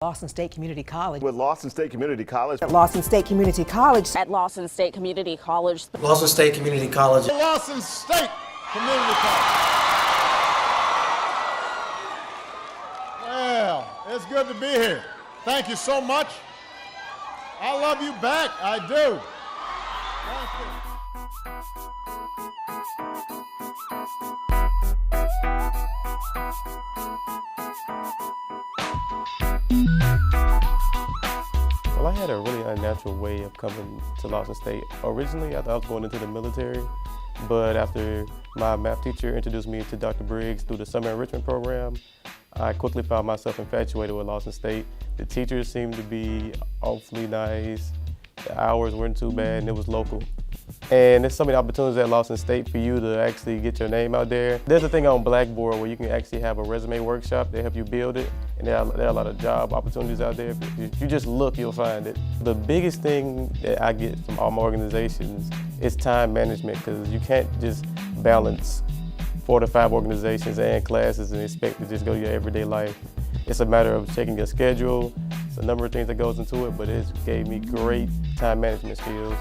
Lawson State Community College. With Lawson State Community College. At Lawson State Community College. At Lawson State Community College. Lawson State Community College. Lawson State Community College. Well, it's good to be here. Thank you so much. I love you back. I do. Thank you. Well, I had a really unnatural way of coming to Lawson State. Originally, I thought I was going into the military, but after my math teacher introduced me to Dr. Briggs through the summer enrichment program, I quickly found myself infatuated with Lawson State. The teachers seemed to be awfully nice, the hours weren't too bad, and it was local. And there's so many opportunities at Lawson State for you to actually get your name out there. There's a thing on Blackboard where you can actually have a resume workshop. They help you build it, and there are a lot of job opportunities out there. If you just look, you'll find it. The biggest thing that I get from all my organizations is time management, because you can't just balance 4 to 5 organizations and classes and expect to just go your everyday life. It's a matter of checking your schedule. It's a number of things that goes into it, but it gave me great time management skills.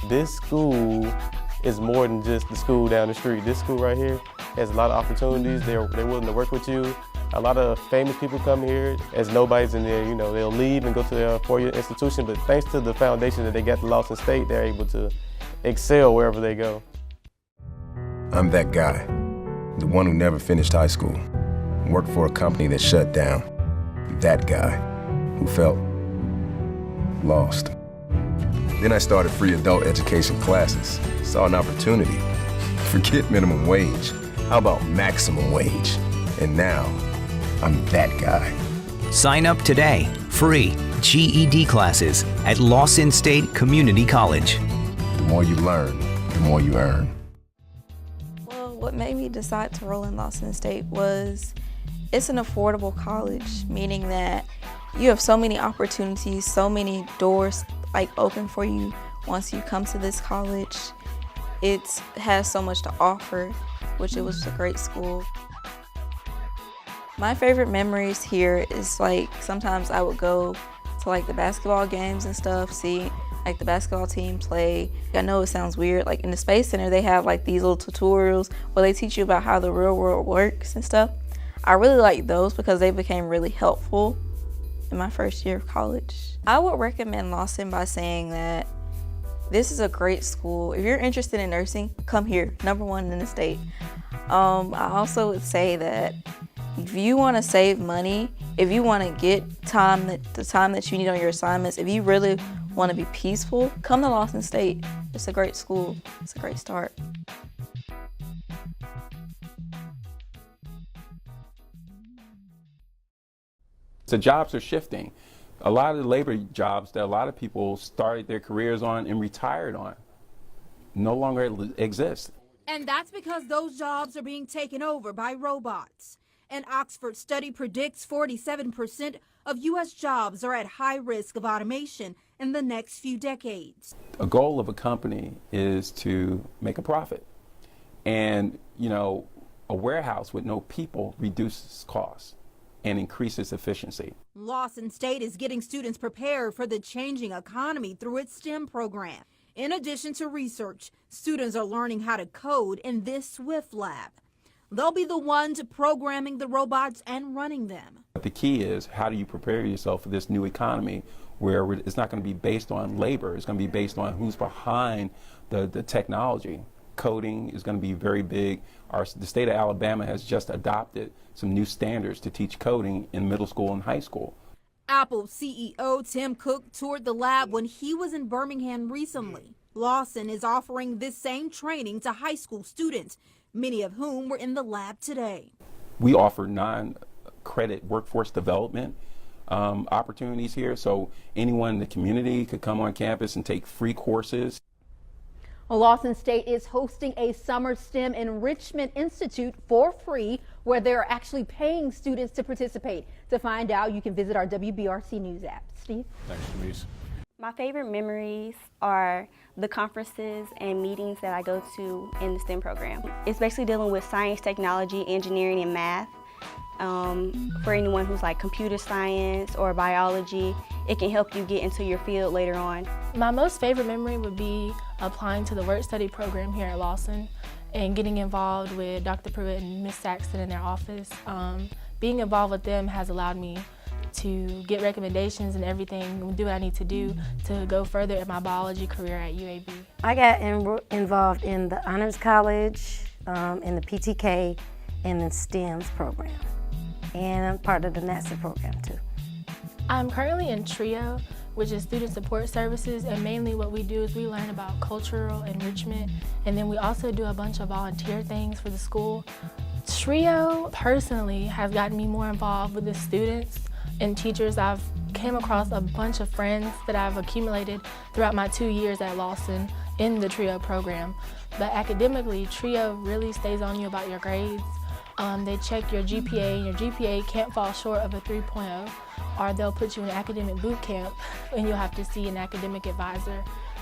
This school is more than just the school down the street. This school right here has a lot of opportunities. They're willing to work with you. A lot of famous people come here as nobodies, and they'll leave and go to their four-year institution, but thanks to the foundation that they got at Lawson State, they're able to excel wherever they go. I'm that guy, the one who never finished high school, worked for a company that shut down. That guy who felt lost. Then I started free adult education classes, saw an opportunity. Forget minimum wage, how about maximum wage? And now, I'm that guy. Sign up today, free GED classes at Lawson State Community College. The more you learn, the more you earn. Well, what made me decide to enroll in Lawson State was it's an affordable college, meaning that you have so many opportunities, so many doors open for you once you come to this college. It has so much to offer, which it was a great school. My favorite memories here is sometimes I would go to the basketball games and stuff, see the basketball team play. I know it sounds weird, in the Space Center they have these little tutorials where they teach you about how the real world works and stuff. I really like those because they became really helpful in my first year of college. I would recommend Lawson by saying that this is a great school. If you're interested in nursing, come here, #1 in the state. I also would say that if you want to save money, if you want to get the time that you need on your assignments, if you really want to be peaceful, come to Lawson State. It's a great school. It's a great start. So jobs are shifting. A lot of the labor jobs that a lot of people started their careers on and retired on no longer exist. And that's because those jobs are being taken over by robots. An Oxford study predicts 47% of U.S. jobs are at high risk of automation in the next few decades. A goal of a company is to make a profit. And, a warehouse with no people reduces costs and increases efficiency. Lawson State is getting students prepared for the changing economy through its STEM program. In addition to research, students are learning how to code in this Swift lab. They'll be the ones programming the robots and running them. But the key is, how do you prepare yourself for this new economy where it's not going to be based on labor, it's going to be based on who's behind the technology. Coding is going to be very big. The state of Alabama has just adopted some new standards to teach coding in middle school and high school. Apple CEO Tim Cook toured the lab when he was in Birmingham recently. Lawson is offering this same training to high school students, many of whom were in the lab today. We offer non-credit workforce development opportunities here, so anyone in the community could come on campus and take free courses. Well, Lawson State is hosting a Summer STEM Enrichment Institute for free, where they're actually paying students to participate. To find out, you can visit our WBRC News app. Steve? Thanks, Denise. My favorite memories are the conferences and meetings that I go to in the STEM program. It's basically dealing with science, technology, engineering, and math. For anyone who's like computer science or biology, it can help you get into your field later on. My most favorite memory would be applying to the work study program here at Lawson and getting involved with Dr. Pruitt and Ms. Saxton in their office. Being involved with them has allowed me to get recommendations and everything, and do what I need to do to go further in my biology career at UAB. I got involved in the Honors College, in the PTK, and the STEMS program. And I'm part of the NASA program too. I'm currently in TRIO, which is Student Support Services, and mainly what we do is we learn about cultural enrichment, and then we also do a bunch of volunteer things for the school. TRIO personally has gotten me more involved with the students and teachers. I've came across a bunch of friends that I've accumulated throughout my 2 years at Lawson in the TRIO program. But academically, TRIO really stays on you about your grades. They check your GPA, and your GPA can't fall short of a 3.0, or they'll put you in academic boot camp and you'll have to see an academic advisor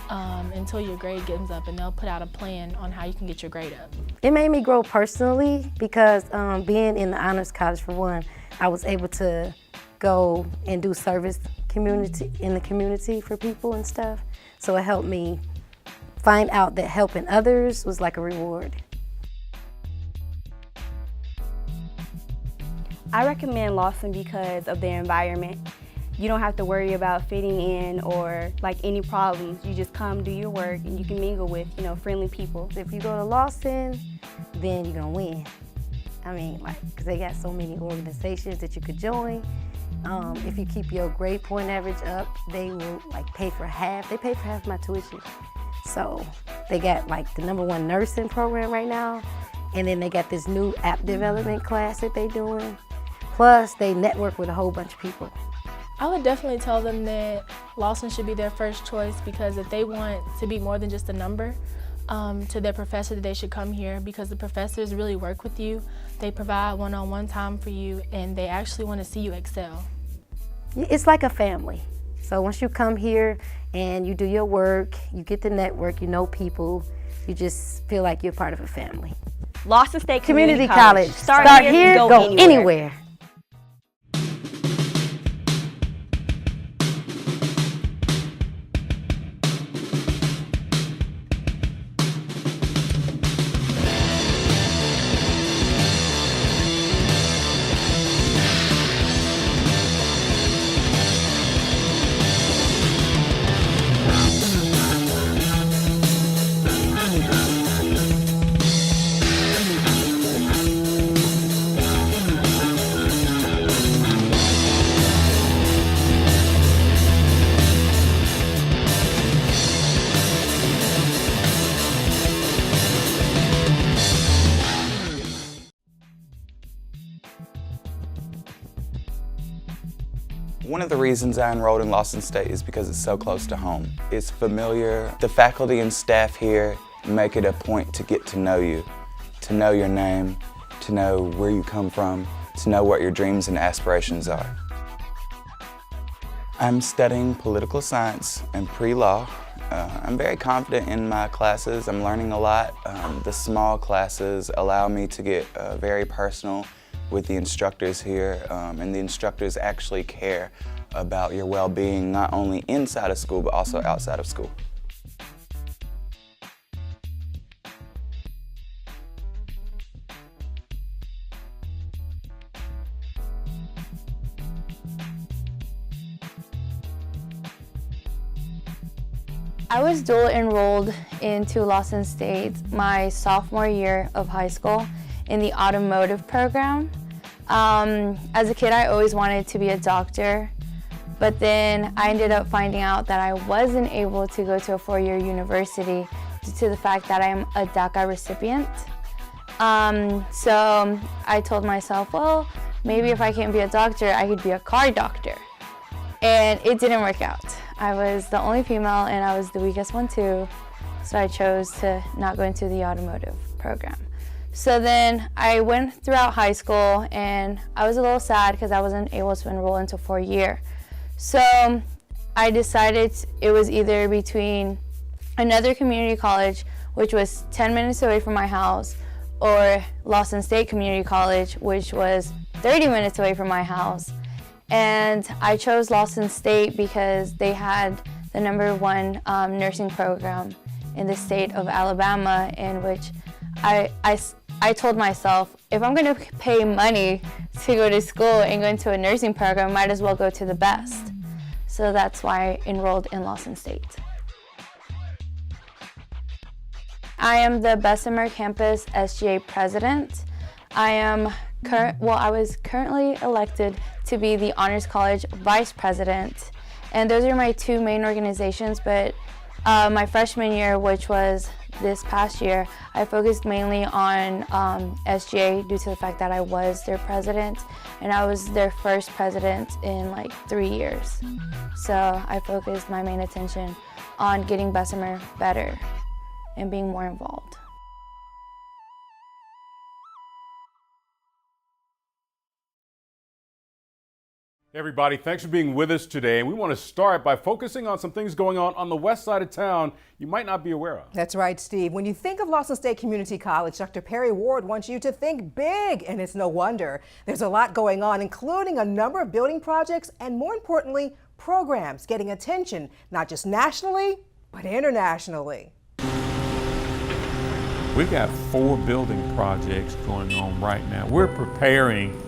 until your grade gets up, and they'll put out a plan on how you can get your grade up. It made me grow personally because being in the Honors College, for one, I was able to go and do service in the community for people and stuff. So it helped me find out that helping others was like a reward. I recommend Lawson because of their environment. You don't have to worry about fitting in or like any problems. You just come, do your work, and you can mingle with, friendly people. If you go to Lawson, then you're gonna win. I mean, because they got so many organizations that you could join. If you keep your grade point average up, they will pay for half. They pay for half my tuition. So they got the #1 nursing program right now, and then they got this new app development class that they're doing. Plus, they network with a whole bunch of people. I would definitely tell them that Lawson should be their first choice, because if they want to be more than just a number to their professor, that they should come here, because the professors really work with you. They provide one-on-one time for you, and they actually want to see you excel. It's like a family. So once you come here and you do your work, you get to network, you know people, you just feel like you're part of a family. Lawson State Community College. Start here, go anywhere. One of the reasons I enrolled in Lawson State is because it's so close to home. It's familiar. The faculty and staff here make it a point to get to know you, to know your name, to know where you come from, to know what your dreams and aspirations are. I'm studying political science and pre-law. I'm very confident in my classes. I'm learning a lot. The small classes allow me to get very personal with the instructors here, and the instructors actually care about your well-being, not only inside of school, but also outside of school. I was dual enrolled into Lawson State my sophomore year of high school in the automotive program. As a kid, I always wanted to be a doctor, but then I ended up finding out that I wasn't able to go to a four-year university due to the fact that I am a DACA recipient. So I told myself, well, maybe if I can't be a doctor, I could be a car doctor. And it didn't work out. I was the only female and I was the weakest one too, so I chose to not go into the automotive program. So then I went throughout high school and I was a little sad because I wasn't able to enroll into four-year. So I decided it was either between another community college, which was 10 minutes away from my house, or Lawson State Community College, which was 30 minutes away from my house. And I chose Lawson State because they had the #1 nursing program in the state of Alabama, in which I told myself, if I'm going to pay money to go to school and go into a nursing program, I might as well go to the best. So that's why I enrolled in Lawson State. I am the Bessemer Campus SGA president. I was currently elected to be the Honors College vice president. And those are my two main organizations, but my freshman year, which was this past year, I focused mainly on SGA due to the fact that I was their president, and I was their first president in like 3 years. So I focused my main attention on getting Bessemer better and being more involved. Hey everybody, thanks for being with us today. And we want to start by focusing on some things going on the west side of town you might not be aware of. That's right, Steve. When you think of Lawson State Community College, Dr. Perry Ward wants you to think big, and it's no wonder. There's a lot going on, including a number of building projects and, more importantly, programs getting attention, not just nationally, but internationally. We've got 4 building projects going on right now. We're preparing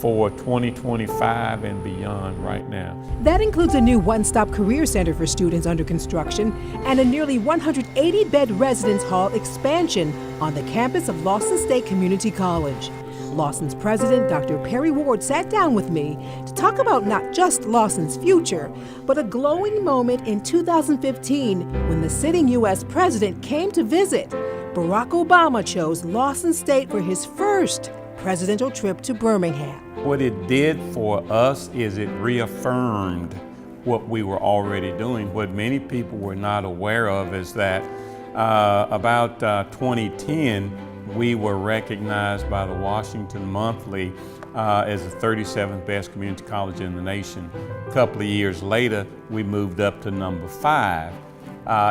for 2025 and beyond right now. That includes a new one-stop career center for students under construction and a nearly 180-bed residence hall expansion on the campus of Lawson State Community College. Lawson's president, Dr. Perry Ward, sat down with me to talk about not just Lawson's future, but a glowing moment in 2015 when the sitting U.S. president came to visit. Barack Obama chose Lawson State for his first presidential trip to Birmingham. What it did for us is it reaffirmed what we were already doing. What many people were not aware of is that about 2010, we were recognized by the Washington Monthly as the 37th best community college in the nation. A couple of years later, we moved up to number 5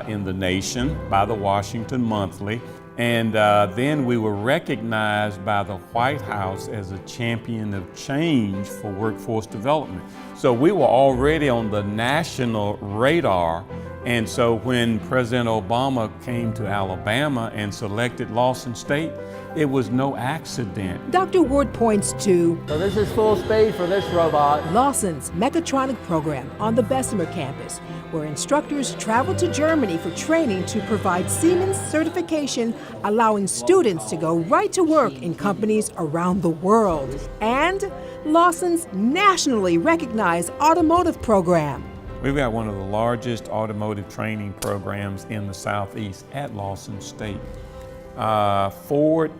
in the nation by the Washington Monthly. And then we were recognized by the White House as a champion of change for workforce development. So we were already on the national radar. And so when President Obama came to Alabama and selected Lawson State, it was no accident. Dr. Ward points to, so this is full speed for this robot, Lawson's mechatronic program on the Bessemer campus, where instructors travel to Germany for training to provide Siemens certification, allowing students to go right to work in companies around the world. And Lawson's nationally recognized automotive program. We've got one of the largest automotive training programs in the Southeast at Lawson State. Ford,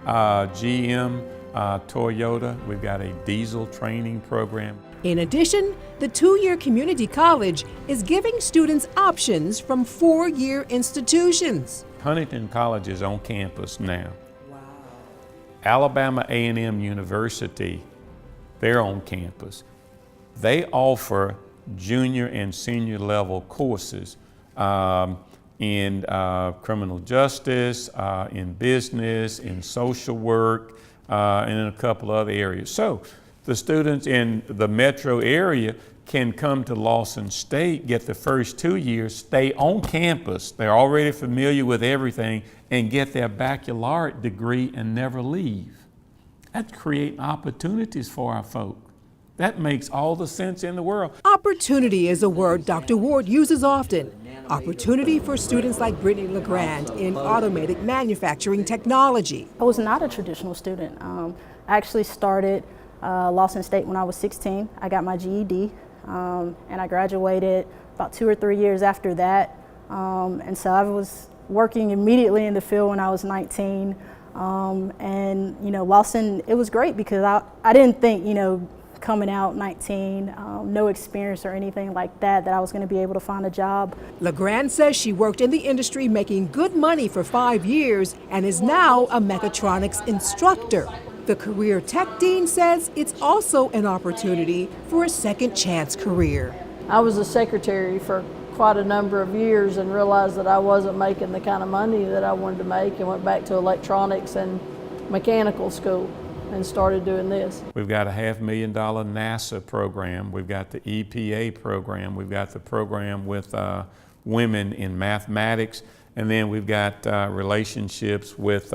GM, Toyota, we've got a diesel training program. In addition, the 2-year community college is giving students options from 4-year institutions. Huntington College is on campus now. Wow. Alabama A&M University, they're on campus. They offer junior and senior level courses in criminal justice, in business, in social work, and in a couple other areas. So the students in the metro area can come to Lawson State, get the first 2 years, stay on campus, they're already familiar with everything, and get their baccalaureate degree and never leave. That's creating opportunities for our folk. That makes all the sense in the world. Opportunity is a word Dr. Ward uses often. Opportunity for students like Brittany LeGrand in automated manufacturing technology. I was not a traditional student. I actually started Lawson State when I was 16. I got my GED and I graduated about 2 or 3 years after that. And so I was working immediately in the field when I was 19. And you know, Lawson, it was great because I didn't think, you know, coming out 19, no experience or anything like that I was going to be able to find a job. LeGrand says she worked in the industry making good money for 5 years and is now a mechatronics instructor. The career tech dean says it's also an opportunity for a second chance career. I was a secretary for quite a number of years and realized that I wasn't making the kind of money that I wanted to make and went back to electronics and mechanical school. and started doing this. We've got a $500,000 NASA program. We've got the EPA program. We've got the program with women in mathematics. And then we've got relationships with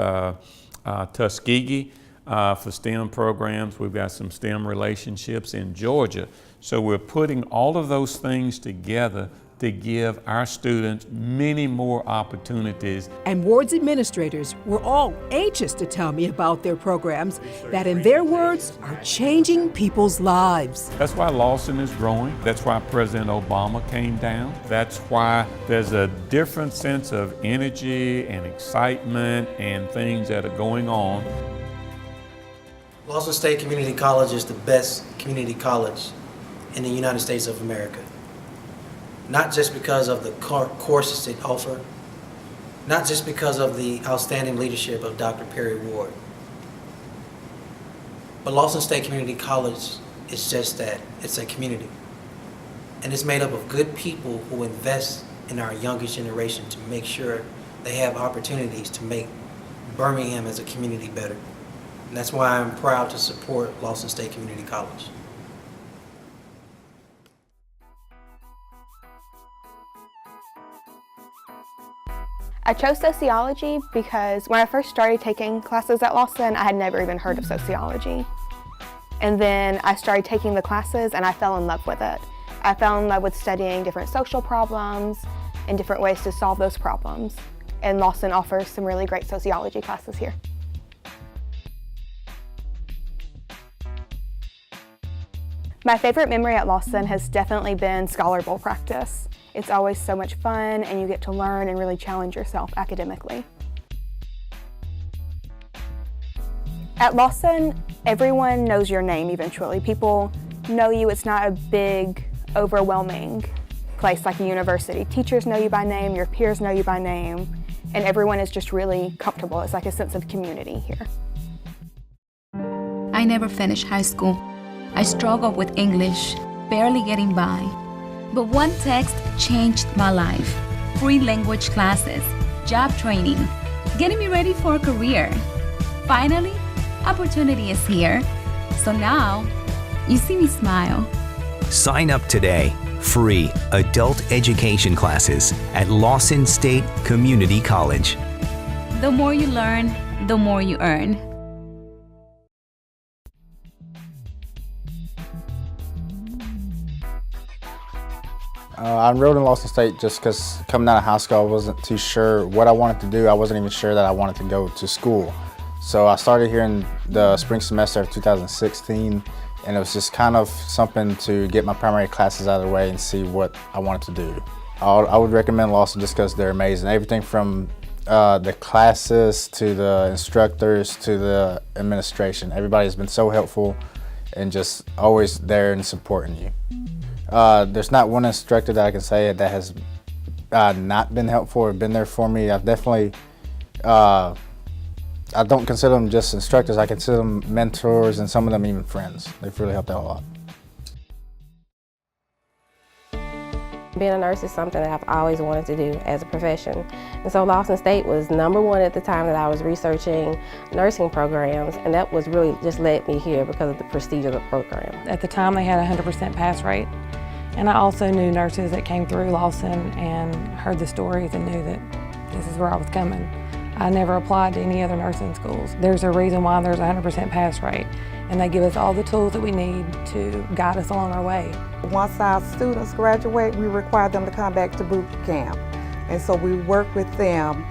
Tuskegee for STEM programs. We've got some STEM relationships in Georgia. So we're putting all of those things together to give our students many more opportunities. And Ward's administrators were all anxious to tell me about their programs that, in their words, are changing people's lives. That's why Lawson is growing. That's why President Obama came down. That's why there's a different sense of energy and excitement and things that are going on. Lawson State Community College is the best community college in the United States of America. Not just because of the courses it offers, not just because of the outstanding leadership of Dr. Perry Ward, but Lawson State Community College is just that. It's a community. And it's made up of good people who invest in our youngest generation to make sure they have opportunities to make Birmingham as a community better. And that's why I'm proud to support Lawson State Community College. I chose sociology because when I first started taking classes at Lawson, I had never even heard of sociology. And then I started taking the classes and I fell in love with it. I fell in love with studying different social problems and different ways to solve those problems. And Lawson offers some really great sociology classes here. My favorite memory at Lawson has definitely been Scholar Bowl practice. It's always so much fun and you get to learn and really challenge yourself academically. At Lawson, everyone knows your name eventually. People know you. It's not a big, overwhelming place like a university. Teachers know you by name, your peers know you by name, and everyone is just really comfortable. It's like a sense of community here. I never finished high school. I struggled with English, barely getting by. But one text changed my life. Free language classes, job training, getting me ready for a career. Finally, opportunity is here. So now, you see me smile. Sign up today. Free adult education classes at Lawson State Community College. The more you learn, the more you earn. I enrolled in Lawson State just because coming out of high school I wasn't too sure what I wanted to do. I wasn't even sure that I wanted to go to school. So I started here in the spring semester of 2016, and it was just kind of something to get my primary classes out of the way and see what I wanted to do. I would recommend Lawson just because they're amazing. Everything from the classes to the instructors to the administration. Everybody has been so helpful and just always there and supporting you. There's not one instructor that I can say that has not been helpful or been there for me. I've definitely, I don't consider them just instructors, I consider them mentors and some of them even friends. They've really helped out a lot. Being a nurse is something that I've always wanted to do as a profession. And so Lawson State was #1 at the time that I was researching nursing programs, and that was really just led me here because of the prestige of the program. At the time they had a 100% pass rate, and I also knew nurses that came through Lawson and heard the stories and knew that this is where I was coming. I never applied to any other nursing schools. There's a reason why there's a 100% pass rate, and they give us all the tools that we need to guide us along our way. Once our students graduate, we require them to come back to boot camp. And so we work with them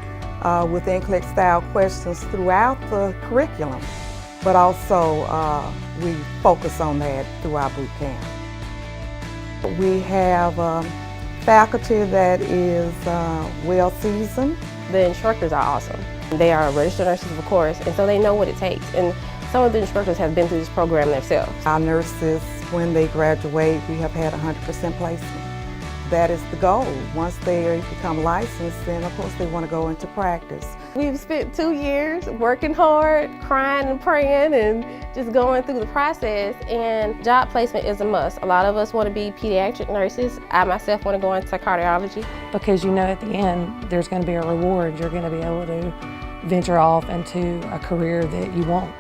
with NCLEX style questions throughout the curriculum, but also we focus on that through our boot camp. We have faculty that is well seasoned. The instructors are awesome. They are registered nurses, of course, and so they know what it takes. And some of the instructors have been through this program themselves. Our nurses, when they graduate, we have had 100% placement. That is the goal. Once they become licensed, then of course they want to go into practice. We've spent 2 years working hard, crying and praying, and just going through the process, and job placement is a must. A lot of us want to be pediatric nurses. I myself want to go into cardiology. Because you know at the end there's going to be a reward. You're going to be able to venture off into a career that you want.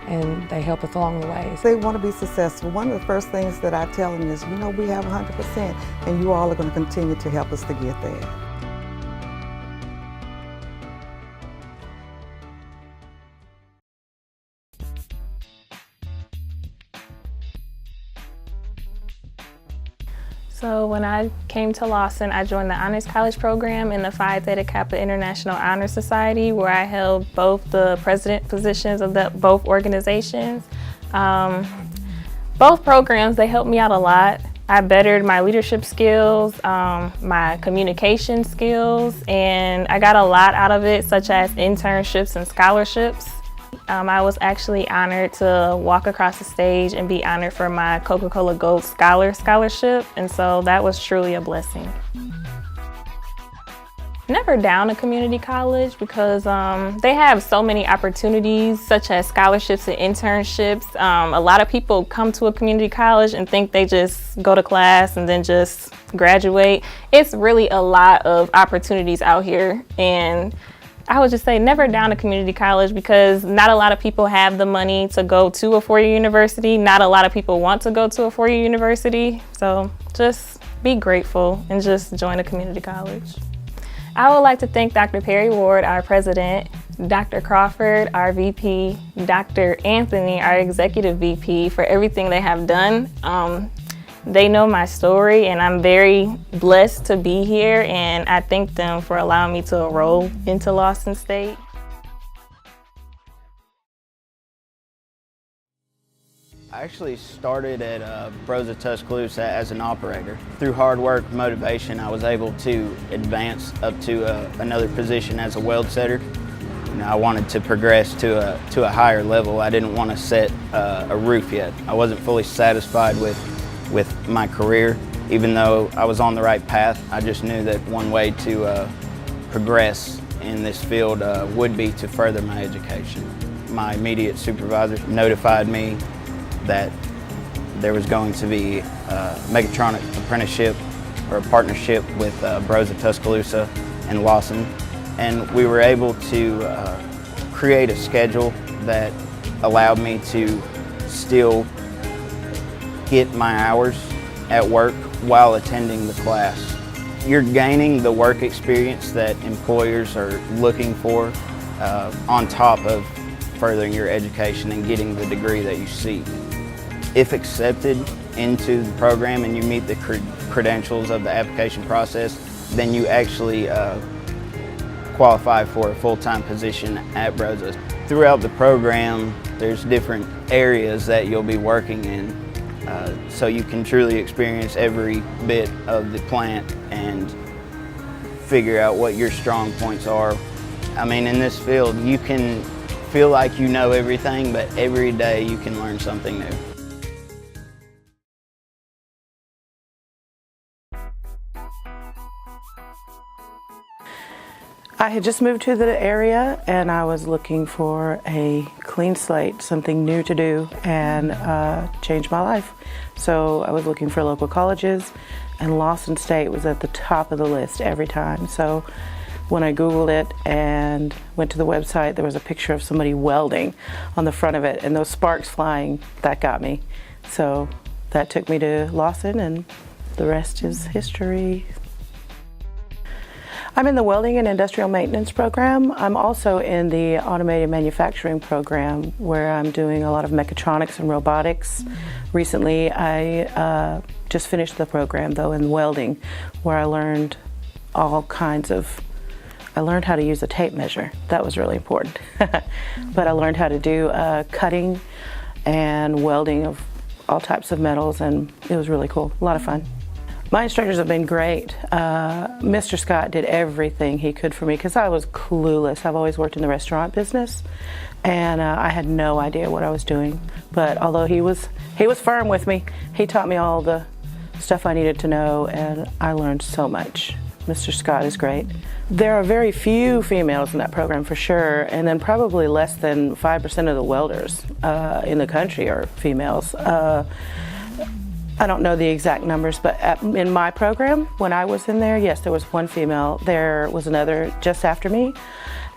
and they help us along the way. They want to be successful. One of the first things that I tell them is, you know, we have 100%, and you all are going to continue to help us to get there. So when I came to Lawson, I joined the Honors College program in the Phi Theta Kappa International Honor Society, where I held both the president positions of both organizations. Both programs, they helped me out a lot. I bettered my leadership skills, my communication skills, and I got a lot out of it, such as internships and scholarships. I was actually honored to walk across the stage and be honored for my Coca-Cola Gold Scholarship, and so that was truly a blessing. Never down a community college because they have so many opportunities such as scholarships and internships. A lot of people come to a community college and think they just go to class and then just graduate. It's really a lot of opportunities out here, and I would just say never down a community college because not a lot of people have the money to go to a four-year university. Not a lot of people want to go to a four-year university. So just be grateful and just join a community college. I would like to thank Dr. Perry Ward, our president, Dr. Crawford, our VP, Dr. Anthony, our executive VP, for everything they have done. They know my story, and I'm very blessed to be here, and I thank them for allowing me to enroll into Lawson State. I actually started at Broza Tuscaloosa as an operator. Through hard work, motivation, I was able to advance up to another position as a weld setter. You know, I wanted to progress to a higher level. I didn't want to set a roof yet. I wasn't fully satisfied with my career. Even though I was on the right path, I just knew that one way to progress in this field would be to further my education. My immediate supervisor notified me that there was going to be a mechatronic apprenticeship or a partnership with Broza Tuscaloosa and Lawson, and we were able to create a schedule that allowed me to still get my hours at work while attending the class. You're gaining the work experience that employers are looking for on top of furthering your education and getting the degree that you seek. If accepted into the program and you meet the credentials of the application process, then you actually qualify for a full-time position at Broza. Throughout the program, there's different areas that you'll be working in. So you can truly experience every bit of the plant and figure out what your strong points are. I mean, in this field, you can feel like you know everything, but every day you can learn something new. I had just moved to the area and I was looking for a clean slate, something new to do, and change my life. So I was looking for local colleges, and Lawson State was at the top of the list every time. So when I Googled it and went to the website, there was a picture of somebody welding on the front of it, and those sparks flying, that got me. So that took me to Lawson, and the rest is history. I'm in the welding and industrial maintenance program. I'm also in the automated manufacturing program where I'm doing a lot of mechatronics and robotics. Recently, I just finished the program though in welding, where I learned all kinds of, I learned how to use a tape measure. That was really important. But I learned how to do cutting and welding of all types of metals, and it was really cool, a lot of fun. My instructors have been great. Mr. Scott did everything he could for me because I was clueless. I've always worked in the restaurant business, and I had no idea what I was doing. But although he was firm with me, he taught me all the stuff I needed to know, and I learned so much. Mr. Scott is great. There are very few females in that program for sure, and then probably less than 5% of the welders in the country are females. I don't know the exact numbers, but in my program, when I was in there, yes, there was one female. There was another just after me,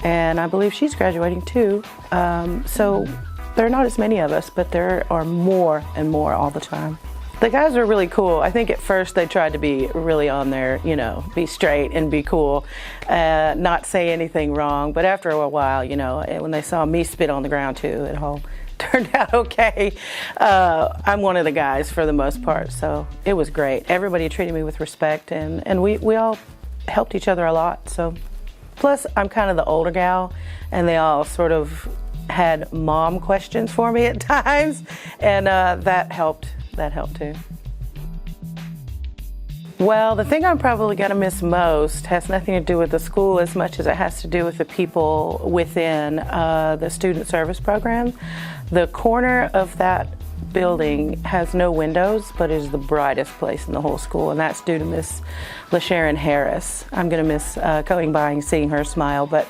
and I believe she's graduating too. So There are not as many of us, but there are more and more all the time. The guys are really cool. I think at first they tried to be really on there, you know, be straight and be cool, not say anything wrong. But after a while, you know, when they saw me spit on the ground too, it all turned out okay. I'm one of the guys for the most part, so it was great. Everybody treated me with respect, and we all helped each other a lot. So, plus I'm kind of the older gal, and they all sort of had mom questions for me at times, and that helped. That helped too. Well, the thing I'm probably going to miss most has nothing to do with the school as much as it has to do with the people within the student service program. The corner of that building has no windows, but is the brightest place in the whole school, and that's due to Miss LaSharon Harris. I'm going to miss going by and seeing her smile, but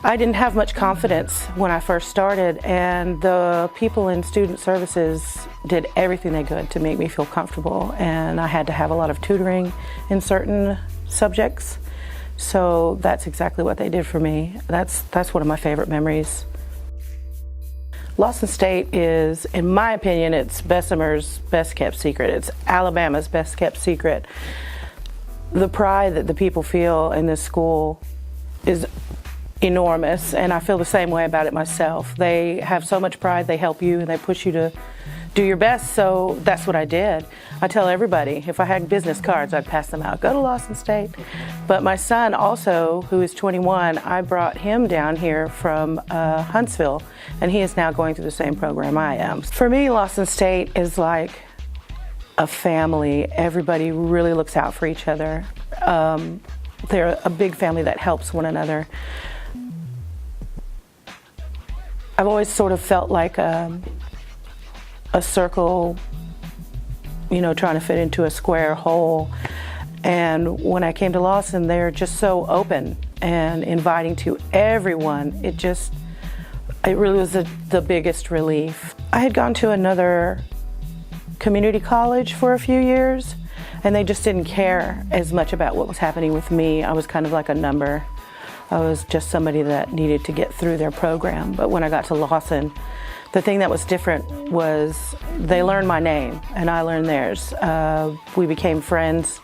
I didn't have much confidence when I first started, and the people in student services did everything they could to make me feel comfortable, and I had to have a lot of tutoring in certain subjects, so that's exactly what they did for me. That's one of my favorite memories. Lawson State is, in my opinion, it's Bessemer's best kept secret. It's Alabama's best kept secret. The pride that the people feel in this school is enormous, and I feel the same way about it myself. They have so much pride, they help you, and they push you to do your best, so that's what I did. I tell everybody, if I had business cards, I'd pass them out. Go to Lawson State. But my son also, who is 21, I brought him down here from Huntsville, and he is now going through the same program I am. For me, Lawson State is like a family. Everybody really looks out for each other. They're a big family that helps one another. I've always sort of felt like a circle, you know, trying to fit into a square hole. And when I came to Lawson, they're just so open and inviting to everyone. It really was the biggest relief. I had gone to another community college for a few years, and they just didn't care as much about what was happening with me. I was kind of like a number. I was just somebody that needed to get through their program. But when I got to Lawson, the thing that was different was they learned my name and I learned theirs. We became friends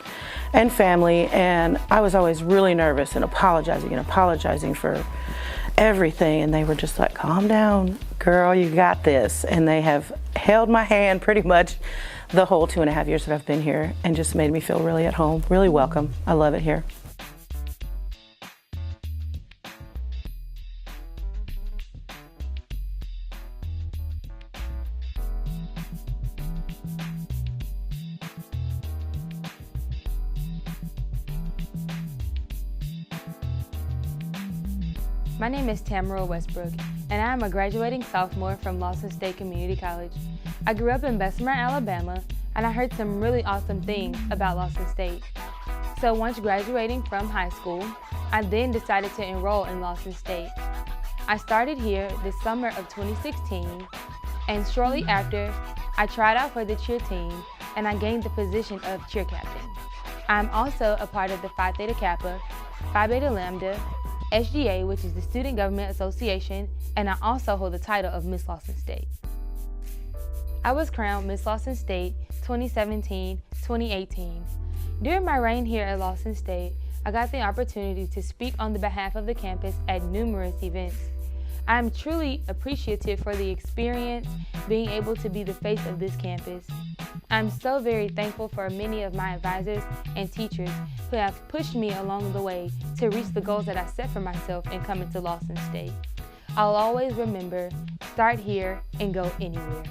and family, and I was always really nervous and apologizing for everything, and they were just like, calm down, girl, you got this. And they have held my hand pretty much the whole 2.5 years that I've been here, and just made me feel really at home, really welcome. I love it here. My name is Tamara Westbrook, and I am a graduating sophomore from Lawson State Community College. I grew up in Bessemer, Alabama, and I heard some really awesome things about Lawson State. So once graduating from high school, I then decided to enroll in Lawson State. I started here the summer of 2016, and shortly after, I tried out for the cheer team, and I gained the position of cheer captain. I'm also a part of the Phi Theta Kappa, Phi Beta Lambda, SGA, which is the Student Government Association, and I also hold the title of Miss Lawson State. I was crowned Miss Lawson State 2017-2018. During my reign here at Lawson State, I got the opportunity to speak on the behalf of the campus at numerous events. I am truly appreciative for the experience, being able to be the face of this campus. I'm so very thankful for many of my advisors and teachers who have pushed me along the way to reach the goals that I set for myself in coming to Lawson State. I'll always remember, start here and go anywhere.